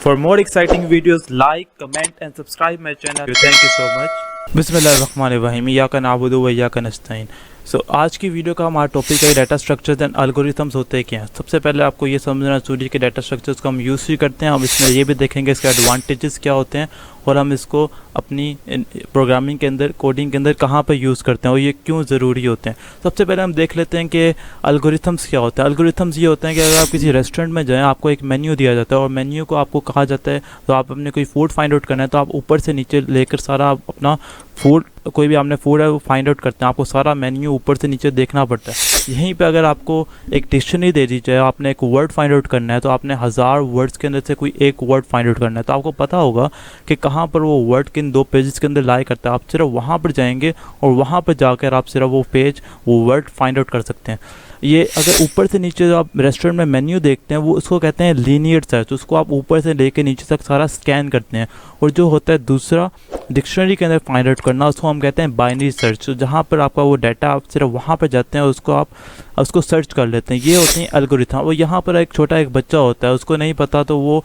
For more exciting videos, like, comment and subscribe my channel. Thank you so much. बिस्मिल्लाहिर्रहमानिर्रहीम, इय्याका नअबुदु व इय्याका नस्तईन। आज की video का हमारा टॉपिक है डाटा स्ट्रक्चर्स एंड एल्गोरिथम्स होते क्या हैं। सबसे पहले आपको ये समझना चाहिए कि डाटा स्ट्रक्चर्स को हम यूज़ ही करते हैं। हम इसमें ये भी देखेंगे इसके एडवांटेजेस क्या होते हैं और हम इसको अपनी प्रोग्रामिंग के अंदर, कोडिंग के अंदर कहाँ पर यूज़ करते हैं और ये क्यों ज़रूरी होते हैं। सबसे पहले हम देख लेते हैं कि एल्गोरिथम्स क्या होता है। एल्गोरिथम्स ये होते हैं कि अगर आप किसी रेस्टोरेंट में जाएँ, आपको एक मेन्यू दिया जाता है और मेन्यू को आपको कहा जाता है तो आप अपने कोई फूड फाइंड आउट करना है तो आप ऊपर से नीचे लेकर सारा अपना फूड, कोई भी आपने फूड है वो फाइंड आउट करते हैं। आपको सारा मेन्यू ऊपर से नीचे देखना पड़ता है। यहीं पे अगर आपको एक डिक्शनरी दे दी जाए, आपने एक वर्ड फाइंड आउट करना है तो आपने 1000 वर्ड्स के अंदर से कोई एक वर्ड फाइंड आउट करना है तो आपको पता होगा कि कहाँ पर वो वर्ड किन 2 पेजेस के अंदर लाई करता है। आप सिर्फ वहाँ पर जाएंगे और वहाँ पर जाकर आप सिर्फ वो पेज, वो वर्ड फाइंड आउट कर सकते हैं। ये अगर ऊपर से नीचे जो आप रेस्टोरेंट में मेन्यू देखते हैं वो उसको कहते हैं लीनियर सर्च। उसको आप ऊपर से लेके नीचे तक सारा स्कैन करते हैं। और जो होता है दूसरा डिक्शनरी के अंदर फाइंड आउट करना, उसको हम कहते हैं बाइनरी सर्च। जहाँ पर आपका वो डाटा, आप सिर्फ वहाँ पर जाते हैं और उसको आप उसको सर्च कर लेते हैं। ये होती हैं एल्गोरिथम। और यहाँ पर एक छोटा एक बच्चा होता है, उसको नहीं पता तो वो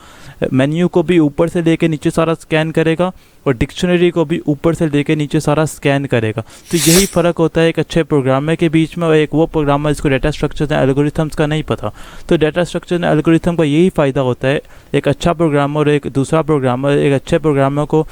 मेन्यू को भी ऊपर से लेके नीचे सारा स्कैन करेगा और डिक्शनरी को भी ऊपर से लेके नीचे सारा स्कैन करेगा। तो यही फ़र्क होता है एक अच्छे प्रोग्रामर के बीच में और एक वो प्रोग्रामर जिसको डाटा स्ट्रक्चर्स एंड एल्गोरिथम्स का नहीं पता। तो डाटा स्ट्रक्चर एंड एल्गोरिथम का यही फ़ायदा होता है। एक अच्छा प्रोग्रामर और एक दूसरा प्रोग्रामर, एक अच्छे प्रोग्रामर को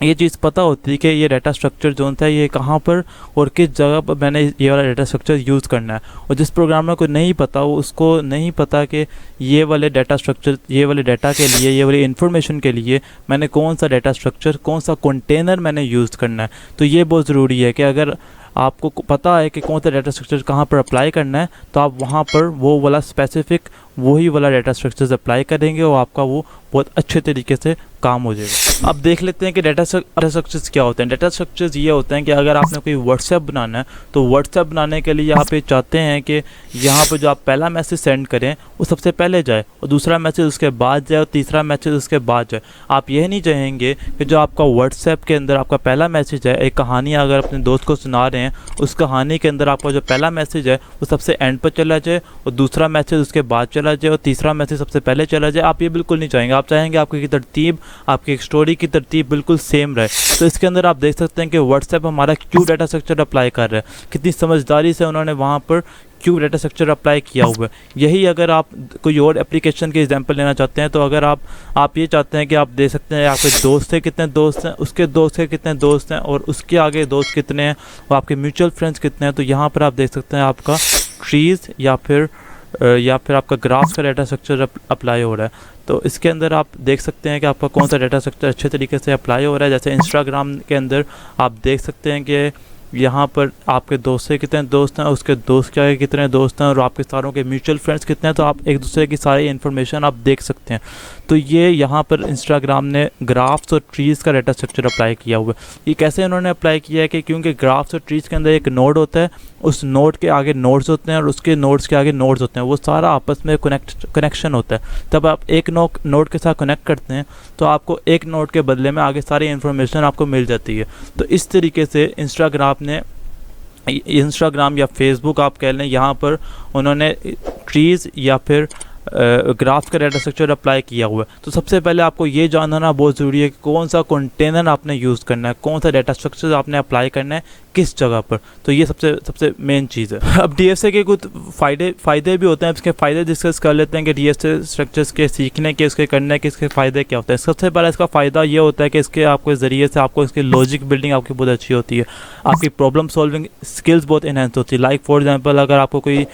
ये चीज़ पता होती है कि ये डाटा स्ट्रक्चर जो होता है ये कहाँ पर और किस जगह पर मैंने ये वाला डाटा स्ट्रक्चर यूज़ करना है। और जिस प्रोग्रामर को नहीं पता, वो उसको नहीं पता कि ये वाले डाटा स्ट्रक्चर, ये वाले डाटा के लिए, ये वाली इन्फॉर्मेशन के लिए मैंने कौन सा डाटा स्ट्रक्चर, कौन सा कंटेनर मैंने यूज़ करना है। तो ये बहुत ज़रूरी है कि अगर आपको पता है कि कौन सा डाटा स्ट्रक्चर कहाँ पर अप्लाई करना है तो आप वहाँ पर वो वाला स्पेसिफिक, वही वाला डाटा स्ट्रक्चर्स अप्लाई करेंगे और आपका वो बहुत अच्छे तरीके से काम हो जाएगा। अब देख लेते हैं कि डाटा स्ट्रक्चर्स क्या होते हैं। डाटा स्ट्रक्चर्स ये होते हैं कि अगर आपने कोई व्हाट्सएप बनाना है तो व्हाट्सएप बनाने के लिए आप ये चाहते हैं कि यहाँ पर जो आप पहला मैसेज सेंड करें वो सबसे पहले जाए और दूसरा मैसेज उसके बाद जाए और तीसरा मैसेज उसके बाद जाए। आप यह नहीं चाहेंगे कि जो आपका व्हाट्सएप के अंदर आपका पहला मैसेज है, एक कहानी अगर अपने दोस्त को सुना रहे हैं, उस कहानी के अंदर आपका जो पहला मैसेज है वो सबसे एंड पर चला जाए और दूसरा मैसेज उसके बाद चला जाए और तीसरा मैसेज सबसे पहले चला जाए। आप ये बिल्कुल नहीं चाहेंगे। आप चाहेंगे आपकी तरतीब, आपकी एक स्टोरी की तरतीब बिल्कुल सेम रहे। तो इसके अंदर आप देख सकते हैं कि व्हाट्सएप हमारा क्यों डाटा स्ट्रक्चर अप्लाई कर रहा है, कितनी समझदारी से उन्होंने वहाँ पर क्यों डाटा स्ट्रक्चर अप्लाई किया हुआ है। यही अगर आप कोई और एप्लीकेशन के एग्जांपल लेना चाहते हैं तो अगर आप ये चाहते हैं कि आप दे सकते हैं आपके दोस्त से कितने दोस्त हैं, उसके दोस्त के कितने दोस्त हैं और उसके आगे दोस्त कितने हैं और आपके म्यूचुअल फ्रेंड्स कितने हैं, तो यहाँ पर आप देख सकते हैं आपका ट्रीज़ या फिर आपका ग्राफ का डाटा स्ट्रक्चर अप्लाई हो रहा है। तो इसके अंदर आप देख सकते हैं कि आपका कौन सा डाटा स्ट्रक्चर अच्छे तरीके से अप्लाई हो रहा है। जैसे इंस्टाग्राम के अंदर आप देख सकते हैं कि यहाँ पर आपके दोस्त से कितने दोस्त हैं, उसके दोस्त के आगे कितने दोस्त हैं और आपके सारों के म्यूचुअल फ्रेंड्स कितने हैं, तो आप एक दूसरे की सारी इन्फॉर्मेशन आप देख सकते हैं। तो ये यहाँ पर इंस्टाग्राम ने ग्राफ्स और ट्रीज़ का डाटा स्ट्रक्चर अप्लाई किया हुआ है। ये कैसे उन्होंने अप्लाई किया है कि क्योंकि ग्राफ्स और ट्रीज़ के अंदर एक नोड होता है, उस नोड के आगे नोड्स होते हैं और उसके नोड्स के आगे नोड्स होते हैं, वो सारा आपस में कनेक्शन होता है। तब आप एक नोड के साथ कनेक्ट करते हैं तो आपको एक नोड के बदले में आगे सारी इन्फॉर्मेशन आपको मिल जाती है। तो इस तरीके से इंस्टाग्राम या फेसबुक आप कह लें, यहाँ पर उन्होंने ट्रीज़ या फिर ग्राफ का डाटा स्ट्रक्चर अप्लाई किया हुआ है। तो सबसे पहले आपको ये जानना बहुत ज़रूरी है कि कौन सा कंटेनर आपने यूज़ करना है, कौन सा डाटा स्ट्रक्चर आपने अप्लाई करना है, किस जगह पर। तो ये सबसे मेन चीज़ है। अब डीएसए के कुछ फ़ायदे भी होते हैं। इसके फ़ायदे डिस्कस कर लेते हैं कि डीएसए स्ट्रक्चर्स के सीखने के, इसके करने के, इसके फ़ायदे क्या होते हैं। सबसे पहले इसका फ़ायदा ये होता है कि इसके आपके ज़रिए से आपको इसकी लॉजिक बिल्डिंग आपकी बहुत अच्छी होती है। आपकी प्रॉब्लम सॉल्विंग स्किल्स बहुत इन्हेंस होती है। लाइक फॉर एग्जांपल अगर आपको कोई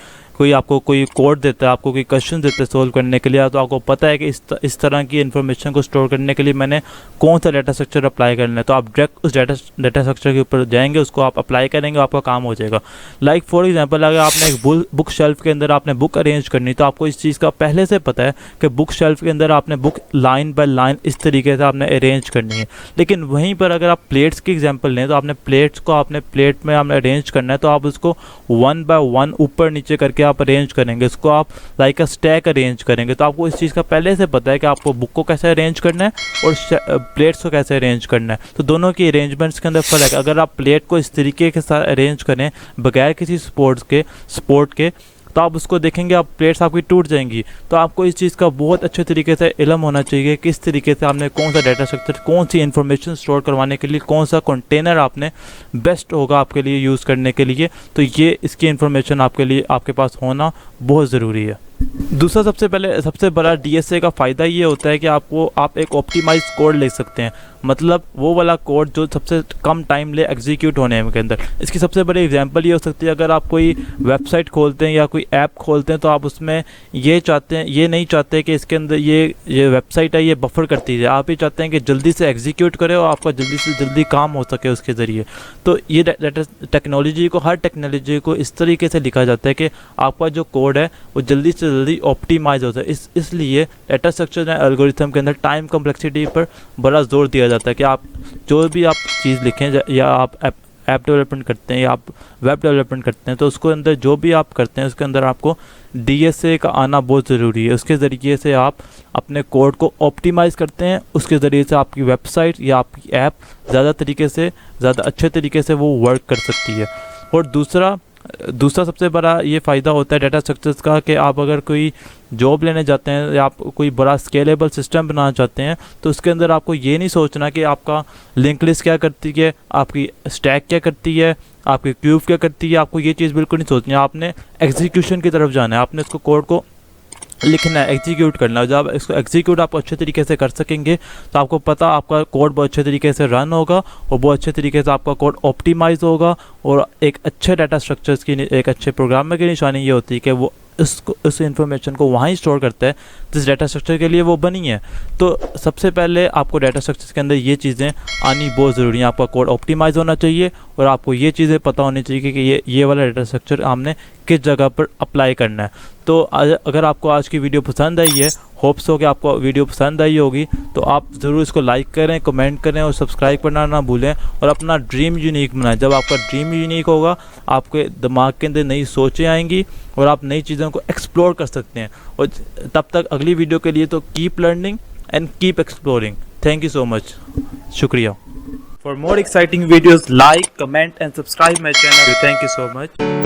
कोड देता है, आपको कोई क्वेश्चन देता है सोल्व करने के लिए, तो आपको पता है कि इस तरह की इन्फॉर्मेशन को स्टोर करने के लिए मैंने कौन सा डाटा स्ट्रक्चर अप्लाई करना है। तो आप डायरेक्ट उस डाटा स्ट्रक्चर के ऊपर जाएंगे, उसको आप अप्लाई करेंगे, आपका काम हो जाएगा। लाइक फॉर एग्जांपल अगर आपने एक बुक शेल्फ के अंदर आपने बुक अरेंज करनी, तो आपको इस चीज़ का पहले से पता है कि बुक शेल्फ के अंदर आपने बुक लाइन बाय लाइन इस तरीके से आपने अरेंज करनी है। लेकिन वहीं पर अगर आप प्लेट्स की एग्जाम्पल लें तो आपने प्लेट्स को आपने प्लेट में आपने अरेंज करना है, तो आप उसको 1 बाय 1 ऊपर नीचे करके आप अरेंज करेंगे, इसको आप लाइक अ स्टैक अरेंज करेंगे। तो आपको इस चीज़ का पहले से पता है कि आपको बुक को कैसे अरेंज करना है और प्लेट्स को कैसे अरेंज करना है। तो दोनों की अरेंजमेंट्स के अंदर फ़र्क है। अगर आप प्लेट को इस तरीके के साथ अरेंज करें बगैर किसी सपोर्ट के, तो आप उसको देखेंगे, आप प्लेट्स आपकी टूट जाएंगी। तो आपको इस चीज़ का बहुत अच्छे तरीके से इल्म होना चाहिए, किस तरीके से आपने कौन सा डाटा स्ट्रक्चर, कौन सी इन्फॉर्मेशन स्टोर करवाने के लिए कौन सा कंटेनर आपने बेस्ट होगा आपके लिए यूज़ करने के लिए। तो ये इसकी इन्फॉर्मेशन आपके लिए आपके पास होना बहुत ज़रूरी है। दूसरा सबसे बड़ा डीएसए का फ़ायदा ये होता है कि आप एक ऑप्टिमाइज कोड लिख सकते हैं, मतलब वो वाला कोड जो सबसे कम टाइम ले एग्जीक्यूट होने के अंदर। इसकी सबसे बड़ी एग्जांपल ये हो सकती है, अगर आप कोई वेबसाइट खोलते हैं या कोई ऐप खोलते हैं तो आप उसमें ये नहीं चाहते कि इसके अंदर ये वेबसाइट है ये बफर करती है, आप ये चाहते हैं कि जल्दी से एग्जीक्यूट करे और आपका जल्दी से जल्दी काम हो सके उसके ज़रिए। तो ये हर टेक्नोलॉजी को इस तरीके से लिखा जाता है कि आपका जो कोड है वो जल्दी से जल्दी ऑप्टिमाइज होता है। इसलिए डाटा स्ट्रक्चर एंड एल्गोरिथम के अंदर टाइम कम्प्लेक्सिटी पर बड़ा जोर दिया जाता है कि आप जो भी आप चीज़ लिखें, या आप ऐप डेवलपमेंट करते हैं या आप वेब डेवलपमेंट करते हैं, तो उसको अंदर जो भी आप करते हैं उसके अंदर आपको डीएसए का आना बहुत ज़रूरी है। उसके ज़रिए से आप अपने कोड को ऑप्टिमाइज़ करते हैं, उसके ज़रिए से आपकी वेबसाइट या आपकी ऐप ज़्यादा अच्छे तरीके से वो वर्क कर सकती है। और दूसरा सबसे बड़ा ये फ़ायदा होता है डाटा स्ट्रक्चर्स का कि आप अगर कोई जॉब लेने जाते हैं या आप कोई बड़ा स्केलेबल सिस्टम बनाना चाहते हैं, तो उसके अंदर आपको ये नहीं सोचना कि आपका लिंक लिस्ट क्या करती है, आपकी स्टैक क्या करती है, आपकी क्यूब क्या करती है। आपको ये चीज़ बिल्कुल नहीं सोचनी है, आपने एग्जीक्यूशन की तरफ जाना है, आपने इसको कोड को लिखना है, एग्जीक्यूट करना है। जब इसको एग्जीक्यूट आप अच्छे तरीके से कर सकेंगे तो आपको पता आपका कोड बहुत अच्छे तरीके से रन होगा और बहुत अच्छे तरीके से आपका कोड ऑप्टिमाइज होगा। और एक अच्छे डाटा स्ट्रक्चर्स की, एक अच्छे प्रोग्रामर की निशानी ये होती है कि वो उस इंफॉर्मेशन को वहाँ ही स्टोर करता है जिस डाटा स्ट्रक्चर के लिए वो बनी है। तो सबसे पहले आपको डाटा स्ट्रक्चर के अंदर ये चीज़ें आनी बहुत ज़रूरी है। आपका कोड ऑप्टिमाइज होना चाहिए और आपको ये चीज़ें पता होनी चाहिए कि ये वाला डाटा स्ट्रक्चर हमने किस जगह पर अप्लाई करना है। तो अगर आपको आज की वीडियो पसंद आई है, होप्स हो कि आपको वीडियो पसंद आई होगी, तो आप ज़रूर इसको लाइक करें, कमेंट करें और सब्सक्राइब करना ना भूलें और अपना ड्रीम यूनिक बनाएं। जब आपका ड्रीम यूनिक होगा, आपके दिमाग के अंदर नई सोचें आएंगी और आप नई चीज़ों को एक्सप्लोर कर सकते हैं। और तब तक अगली वीडियो के लिए तो keep learning and keep exploring. Thank you so much, शुक्रिया। For more exciting videos, like, comment and subscribe my channel. Thank you so much.